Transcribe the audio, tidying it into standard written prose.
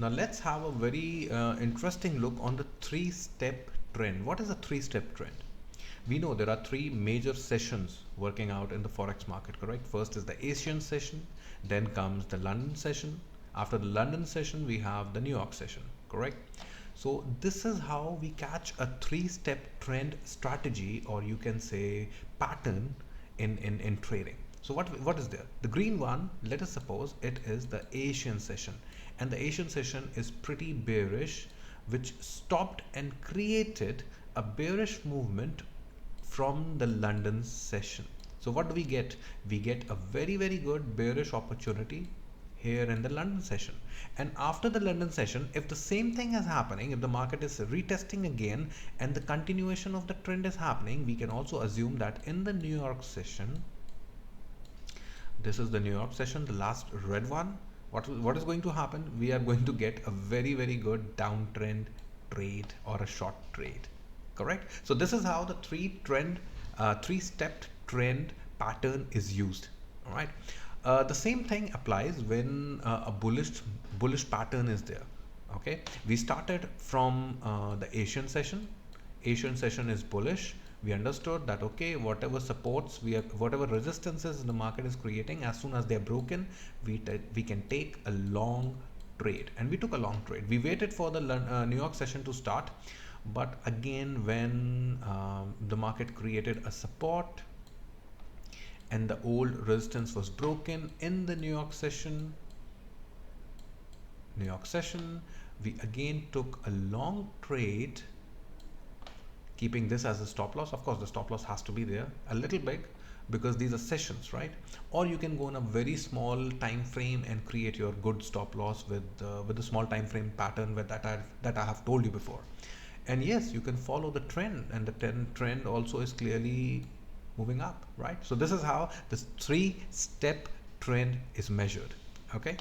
Now let's have a very interesting look on the three-step trend. What is a three-step trend? We know there are three major sessions working out in the Forex market, correct? First is the Asian session, then comes the London session. After the London session, we have the New York session, correct? So this is how we catch a three-step trend strategy, or you can say pattern in trading. So what is there? The green one, let us suppose it is the Asian session, and the Asian session is pretty bearish, which stopped and created a bearish movement from the London session. So what do we get? We get a very good bearish opportunity here in the London session. And after the London session, if the same thing is happening, if the market is retesting again and the continuation of the trend is happening, we can also assume that in the New York session, this is the New York session, the last red one, what is going to happen? We are going to get a very good downtrend trade or a short trade, correct? So this is how the three-step trend pattern is used. All right. The same thing applies when a bullish pattern is there. Okay, we started from the Asian session. Asian session is bullish. We understood that okay, whatever supports whatever resistances the market is creating, as soon as they're broken, we can take a long trade, and we took a long trade. We waited for the New York session to start, but again when the market created a support and the old resistance was broken in the New York session, we again took a long trade, keeping this as a stop loss. Of course, the stop loss has to be there a little big because these are sessions, right? Or you can go in a very small time frame and create your good stop loss with the small time frame pattern that I have told you before. And yes, you can follow the trend, and the trend also is clearly moving up, right? So this is how this three-step trend is measured. Okay.